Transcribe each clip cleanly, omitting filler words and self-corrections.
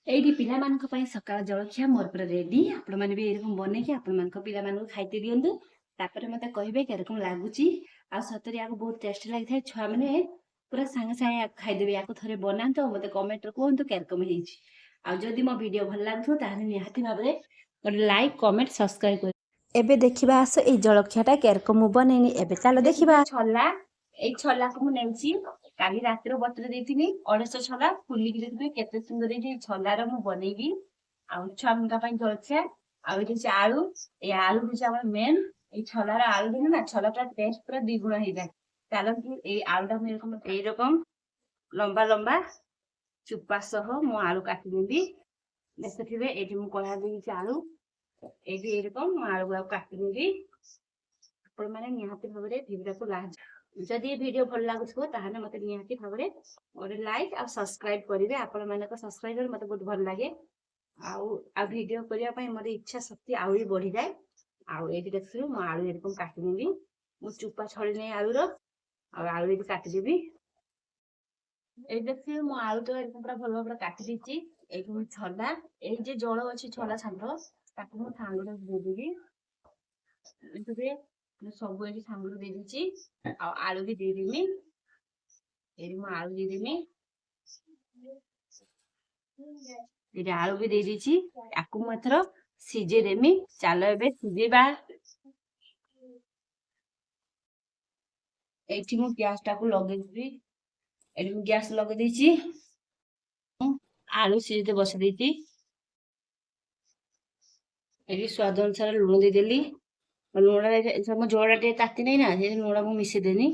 एइडी पिलामानक पई सकाळ जलखिया मोर पर रेडी आपण माने भी एरकम बने कि आपण मानक पिलामानक खाइते दियंतु तापर मते कहिबे केरकम लागुची आ सतरे याको बहुत टेस्टी लागि थाए छुआ माने पूरा संगे संगे खाइदेबे याको थरे बनांतो मते कमेंट रे कोहंतु केरकम हेइची आ जदि मो वीडियो भल लागथो ताने निहाती भाबरे गोटे लाइक कमेंट सब्सक्राइब कर एबे देखिबा आस ए जलखियाटा केरकम बनेनी एबे चलो देखिबा छला ए छला को मु नेउची काली रातिर बतरे देथिनी 250 छला फुली कि देखबे केते सुंदर ए छलार मु बनेबी आ छामका पई जलखिया आ ए जे आलू ए आलू जे हमर मेन ए छलार आलू दिन ना छलाटा टेस्ट पूरा द्विगुण हे जाय चलो कि ए आलूटा मु ए रकम लंबा लंबा चुप्पा सह मु आलू काटी देबी देखथिबे ए जे मु कढ़ा देबी आलू ए जे एरकम मु आलू गुला काटी देबी आपण माने निहाती भाबरे भिडियो को लास्ट जदि वीडियो भल लागुथो ताहाने मते निहाती भाबरे और लाइक आ सब्सक्राइब करिवे आपण मानक सब्सक्राइबर मते बहुत भल लागे आ वीडियो करिया पई मोर इच्छा शक्ति आउरी बढ़ी जाए आ एटी देखथि मु आलू एरकम काटी देबी मु चुप्पा छळी नै आलू रो आ आलू एटी काटी देबी ए देखथि मु आलू तो एरकम पूरा भल भल काटी दिची ए मु छला ए जे जळ अछि छला छांडो ताकू मु थांगो दे देबी एतबे सब एटी थांगो दे दिची आ आलू भी दे देमी एरी मु आलू दे देमी एरी आलू भी दे दीची याकू मात्र सिजे देमी चालो एबे सिजेबा एठी मु गैस टाकू लगे देबी एठी मु गैस लगे देची आलू सिजेते बस देची एठी स्वाद अनुसार लूण दे देली लूण सम जोड़ा टे ताती नै ना से लूण मु मिसे देनी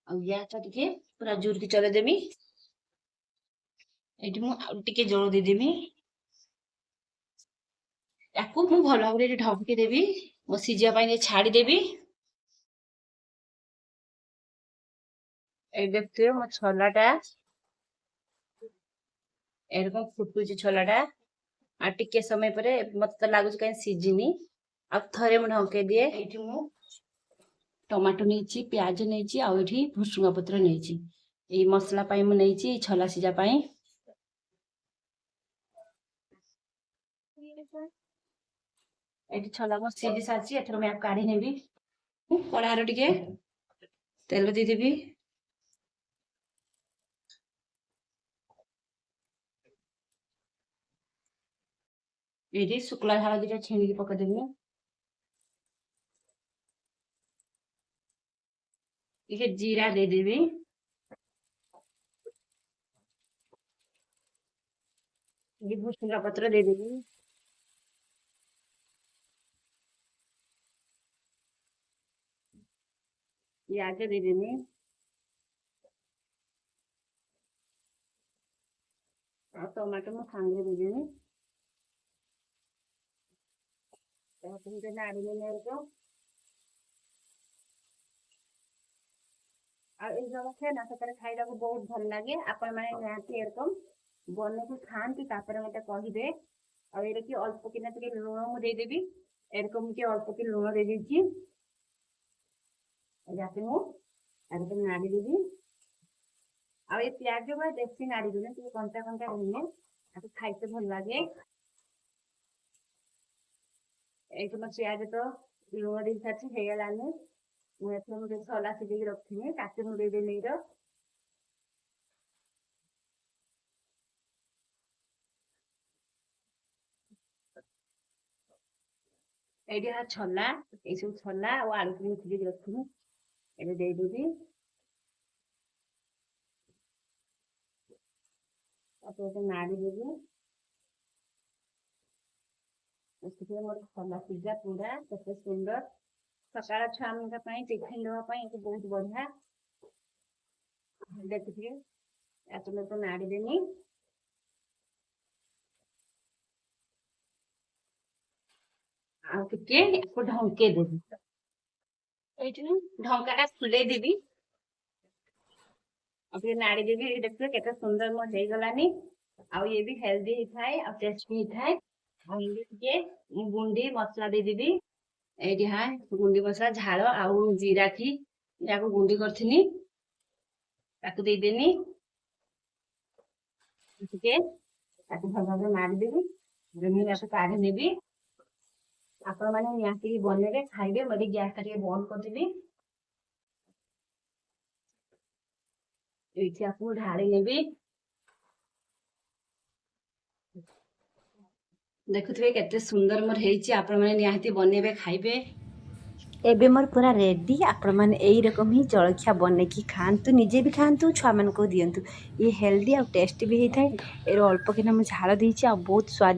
आ गैस टा टिके पूरा जोर के चले देमी एठी मु टिके जोर दे देमी याकू मु भल भाबरे ढंके देबी मो सिजिया पई छाड़ी देबी ए देखते मो छलाटा एरकम फुटुची छलाटा आ टिके समय परे मत लागुच कहीं सिजिनी आ थरे मु ढंके दिए एठी मु टमाटो नेची प्याज नेची आ एठी भुसुंगा पत्र नेची ए मसला पई मु नेची छला सिजा पई एठी छला को सिजी साची एथरो मैं काढी नेबी कढ़ारो टिके तेल दे देबी एठी शुक्ला झाड़ दिटा छेनी पका देबी इके जीरा दे देबी ये भुसुंगा पत्र दे देबी ये आगे दे देबी आ टमाटो मु सांगे दे देबी तो तुम के नाड़ी में मेरे को आ ए जलखिया ना सतरे खाइला को बहुत भल लागे आपण माने निहाती एरकम बने को खांती तापर मते कहिबे आ एरे की अल्प किना टिके लूण मु दे देबी एरकम के अल्प की लूण दे दीची जाते मु एरकम नाड़ी देबी आ ए प्याज बा देसी नाड़ी देबी टिके कंटा कंटा रहने आ खाइते भल लागे एक प्याज तो लूण दे साथी हे गलाने मु एथरो मु छला सिजे रखथिनी काटे मु दे देनी रो एडी हा छला ए सब छला आ आलू को सिजे रखथिनी एबे दे देबी आ तो नाड़ी देबी इसके मोर छला सिजा पूरा केते सुंदर सकाळ छामका पई टिफिन देवा पई ए बहुत बढ़िया देखिए एत में तो नाड़ी देनी आ टिके को ढंके देबी एठी ढंकाटा खुले देबी अब ये नाड़ी देबी ये देखिए केते सुंदर मो हे गलानी आ ये भी हेल्दी ही थाए आ टेस्टी ही थाए आ ये टिके गुंडी मसला दे देबी एठी हां गुंडी मसला झाल आ जीरा की याको गुंडी करथिनी ताकू दे देनी ଟିକେ ତାକୁ ଭଲ ଭାବରେ ମାରିଦେବି। ଯେମିତି କାଢି ନେବି। ଆପଣମାନେ ନିହାତି ବନେଇବେ ଖାଇବେ। ମୁଁ ଏଠି ଗ୍ୟାସଟା ଟିକେ ବନ୍ଦ କରିଦେବି। ଏଇଠି ଆକୁ ଢାଳି ନେବି। ଦେଖୁଥିବେ କେତେ ସୁନ୍ଦର ମୋର ହେଇଛି। ଆପଣମାନେ ନିହାତି ବନେଇବେ ଖାଇବେ। ଏବେ ମୋର ପୁରା ରେଡ଼ି। ଆପଣମାନେ ଏଇରକମ ହିଁ ଜଳଖିଆ ବନେଇକି ଖାଆନ୍ତୁ, ନିଜେ ବି ଖାଆନ୍ତୁ, ଛୁଆମାନଙ୍କୁ ଦିଅନ୍ତୁ। ଇଏ ହେଲ୍ଦି ଆଉ ଟେଷ୍ଟି ବି ହେଇଥାଏ। ଏର ଅଳ୍ପ କିନା ମୁଁ ଝାଳ ଦେଇଛି ଆଉ ବହୁତ ସ୍ୱାଦ